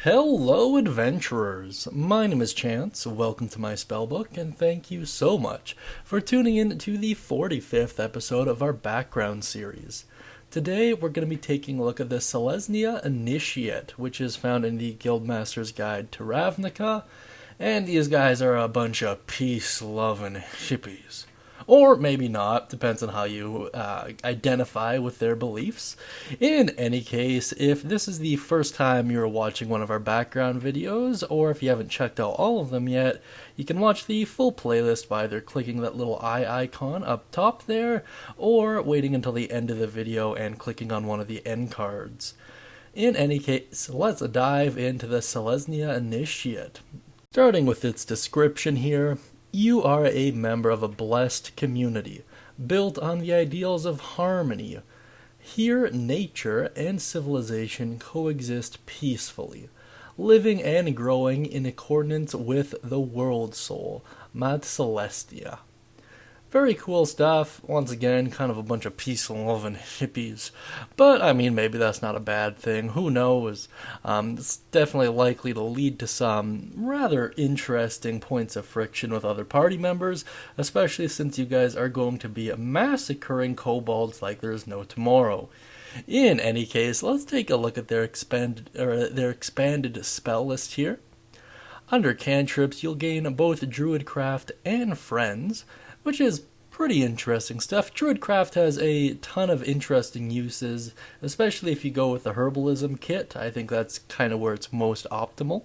Hello, adventurers! My name is Chance, welcome to my Spellbook, and thank you so much for tuning in to the 45th episode of our background series. Today, we're going to be taking a look at the Selesnya Initiate, which is found in the Guildmaster's Guide to Ravnica, and these guys are a bunch of peace-loving hippies. Or maybe not, depends on how you identify with their beliefs. In any case, if this is the first time you're watching one of our background videos, or if you haven't checked out all of them yet, you can watch the full playlist by either clicking that little eye icon up top there, or waiting until the end of the video and clicking on one of the end cards. In any case, let's dive into the Selesnya Initiate. Starting with its description here, you are a member of a blessed community, built on the ideals of harmony. Here, nature and civilization coexist peacefully, living and growing in accordance with the Worldsoul, Mad Celestia. Very cool stuff. Once again, kind of a bunch of peace-loving hippies. But, I mean, maybe that's not a bad thing. Who knows? It's definitely likely to lead to some rather interesting points of friction with other party members, especially since you guys are going to be massacring kobolds like there's no tomorrow. In any case, let's take a look at their expanded spell list here. Under cantrips, you'll gain both Druidcraft and Friends, which is pretty interesting stuff. Druidcraft has a ton of interesting uses, especially if you go with the Herbalism kit. I think that's kind of where it's most optimal.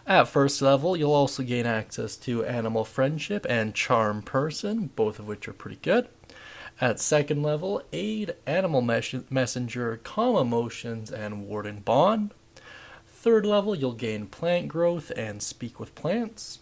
At first level, you'll also gain access to Animal Friendship and Charm Person, both of which are pretty good. At second level, Aid, Animal Messenger, Calm Emotions, and Warden Bond. Third level, you'll gain Plant Growth and Speak with Plants.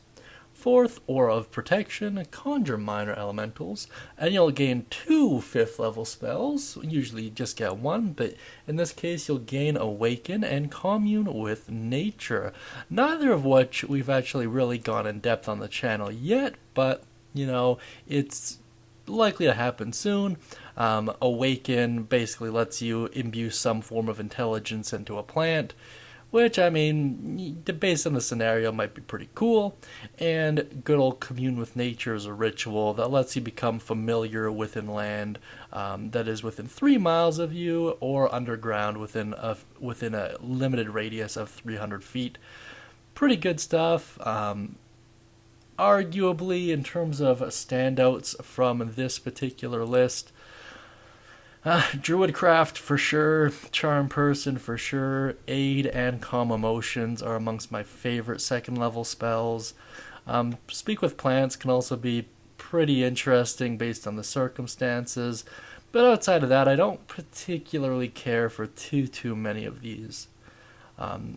Fourth, Aura of Protection, Conjure Minor Elementals, and you'll gain 2 5th level spells. Usually you just get one, but in this case you'll gain Awaken and Commune with Nature. Neither of which we've actually really gone in depth on the channel yet, but, you know, it's likely to happen soon. Awaken basically lets you imbue some form of intelligence into a plant, which, I mean, based on the scenario, might be pretty cool. And good old Commune with Nature is a ritual that lets you become familiar within land that is within 3 miles of you, or underground within a limited radius of 300 feet. Pretty good stuff. Arguably, in terms of standouts from this particular list, Druidcraft for sure, Charm Person for sure, Aid and Calm Emotions are amongst my favorite second level spells. Speak with Plants can also be pretty interesting based on the circumstances, but outside of that I don't particularly care for too many of these.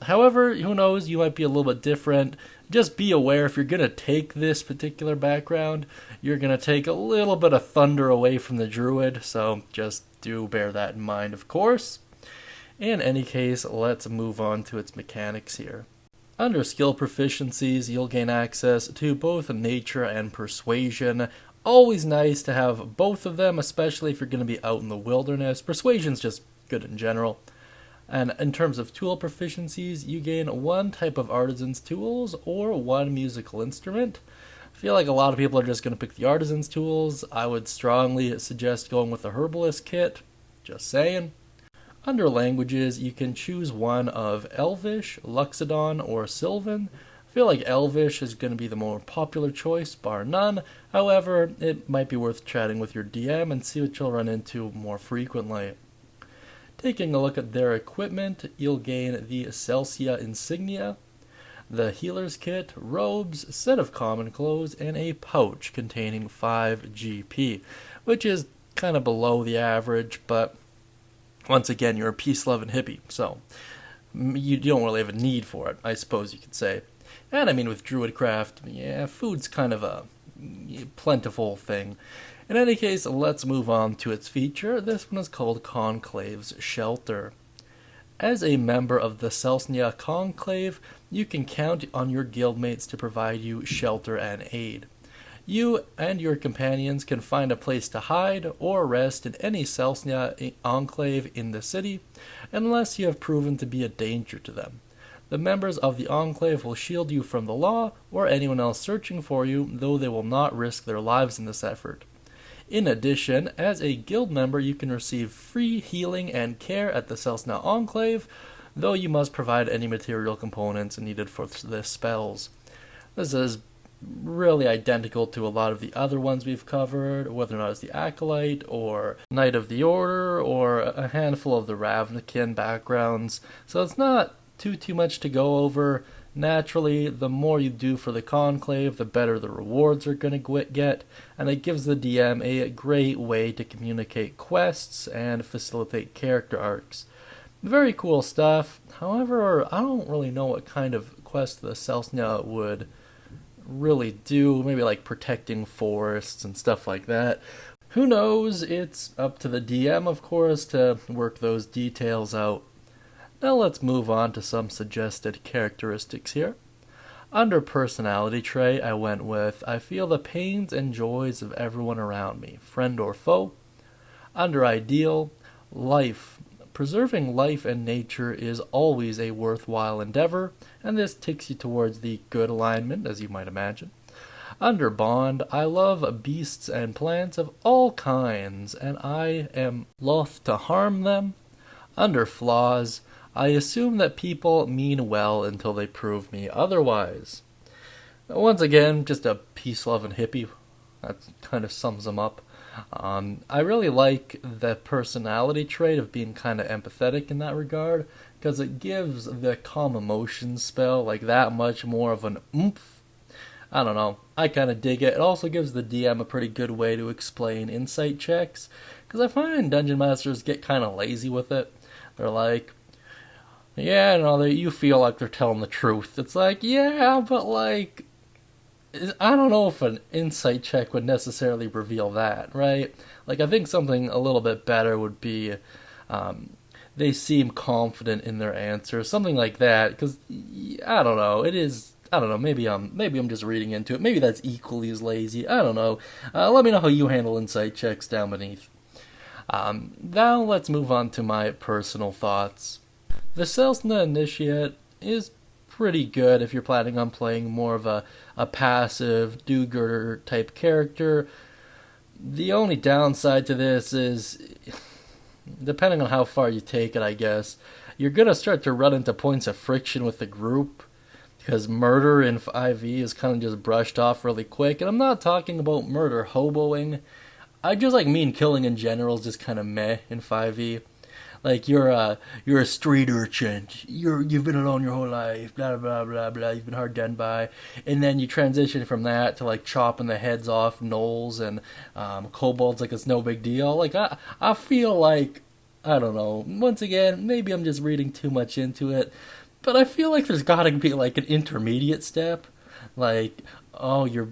However, who knows, you might be a little bit different. Just be aware, if you're going to take this particular background, you're going to take a little bit of thunder away from the druid, so just do bear that in mind, of course. In any case, let's move on to its mechanics here. Under skill proficiencies, you'll gain access to both nature and persuasion. Always nice to have both of them, especially if you're going to be out in the wilderness. Persuasion's just good in general. And in terms of tool proficiencies, you gain 1 type of artisan's tools or 1 musical instrument. I feel like a lot of people are just going to pick the artisan's tools. I would strongly suggest going with the herbalist kit. Just saying. Under languages, you can choose one of Elvish, Luxodon, or Sylvan. I feel like Elvish is going to be the more popular choice, bar none. However, it might be worth chatting with your DM and see what you'll run into more frequently. Taking a look at their equipment, you'll gain the Selesnya Insignia, the Healer's Kit, robes, set of common clothes, and a pouch containing 5 GP, which is kind of below the average, but once again, you're a peace-loving hippie, so you don't really have a need for it, I suppose you could say. And I mean, with Druidcraft, yeah, food's kind of a plentiful thing. In any case, let's move on to its feature. This one is called Conclave's Shelter. As a member of the Selesnya Conclave, you can count on your guildmates to provide you shelter and aid. You and your companions can find a place to hide or rest in any Selesnya enclave in the city, unless you have proven to be a danger to them. The members of the Enclave will shield you from the law or anyone else searching for you, though they will not risk their lives in this effort. In addition, as a guild member, you can receive free healing and care at the Selesnya Conclave, though you must provide any material components needed for the spells. This is really identical to a lot of the other ones we've covered, whether or not it's the Acolyte or Knight of the Order or a handful of the Ravnican backgrounds, so it's not too much to go over. Naturally, the more you do for the Conclave, the better the rewards are going to get, and it gives the DM a great way to communicate quests and facilitate character arcs. Very cool stuff. However, I don't really know what kind of quest the Selesnya would really do. Maybe like protecting forests and stuff like that. Who knows? It's up to the DM, of course, to work those details out. Now let's move on to some suggested characteristics here. Under personality trait, I went with, I feel the pains and joys of everyone around me, friend or foe. Under ideal, life. Preserving life and nature is always a worthwhile endeavor, and this takes you towards the good alignment, as you might imagine. Under bond, I love beasts and plants of all kinds, and I am loth to harm them. Under flaws, I assume that people mean well until they prove me otherwise. Once again, just a peace-loving hippie. That kind of sums them up. I really like the personality trait of being kind of empathetic in that regard, because it gives the calm emotions spell like that much more of an oomph. I don't know, I kind of dig it. It also gives the DM a pretty good way to explain insight checks, because I find Dungeon Masters get kind of lazy with it. They're like, yeah, no, you feel like they're telling the truth. It's like, yeah, but like, I don't know if an insight check would necessarily reveal that, right? Like, I think something a little bit better would be, they seem confident in their answer, something like that, because, I don't know, maybe I'm just reading into it, maybe that's equally as lazy, I don't know. Let me know how you handle insight checks down beneath. Now let's move on to my personal thoughts. The Selesnya Initiate is pretty good if you're planning on playing more of a passive, do-gooder type character. The only downside to this is, depending on how far you take it, I guess, you're going to start to run into points of friction with the group, because murder in 5e is kind of just brushed off really quick, and I'm not talking about murder hoboing. I just mean killing in general is just kind of meh in 5e. Like, you're a street urchin, you've been alone your whole life, blah, blah, blah, blah, you've been hard done by, and then you transition from that to, chopping the heads off gnolls and kobolds like it's no big deal. Like, I feel like, I don't know, once again, maybe I'm just reading too much into it, but I feel like there's gotta be, an intermediate step. Like, oh, you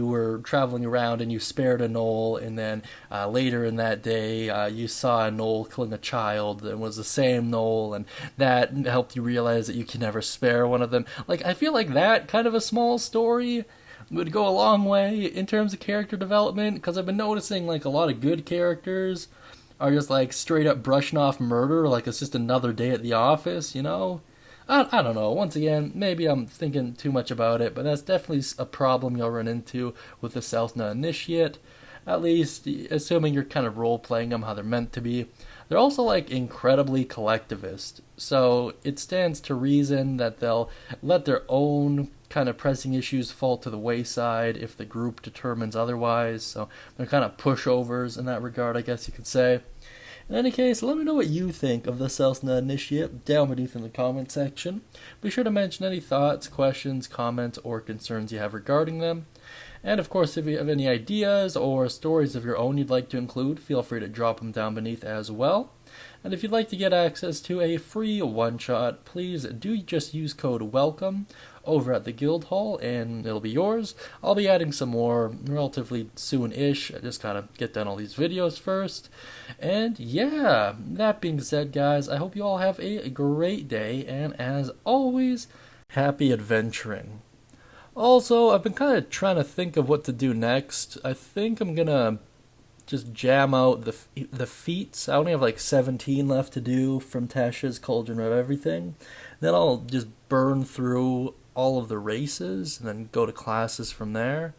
were traveling around and you spared a gnoll, and then later in that day you saw a gnoll killing a child and was the same gnoll, and that helped you realize that you can never spare one of them. I feel like that kind of a small story would go a long way in terms of character development, because I've been noticing a lot of good characters are just straight up brushing off murder like it's just another day at the office, you know? I don't know. Once again, maybe I'm thinking too much about it, but that's definitely a problem you'll run into with the Selesnya Initiate. At least, assuming you're kind of role-playing them how they're meant to be. They're also, incredibly collectivist. So it stands to reason that they'll let their own kind of pressing issues fall to the wayside if the group determines otherwise. So they're kind of pushovers in that regard, I guess you could say. In any case, let me know what you think of the Selesnya Initiate down beneath in the comment section. Be sure to mention any thoughts, questions, comments, or concerns you have regarding them. And of course, if you have any ideas or stories of your own you'd like to include, feel free to drop them down beneath as well. And if you'd like to get access to a free one-shot, please do just use code WELCOME over at the Guild Hall, and it'll be yours. I'll be adding some more relatively soon-ish. I just gotta get done all these videos first. And yeah, that being said, guys, I hope you all have a great day, and as always, happy adventuring. Also, I've been kind of trying to think of what to do next. I think I'm gonna just jam out the feats. I only have 17 left to do from Tasha's Cauldron of Everything. Then I'll just burn through all of the races and then go to classes from there.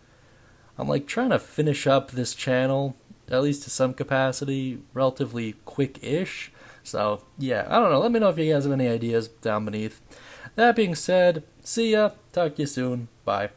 I'm like trying to finish up this channel, at least to some capacity, relatively quick-ish. So, yeah, I don't know. Let me know if you guys have any ideas down beneath. That being said, see ya. Talk to you soon. Bye.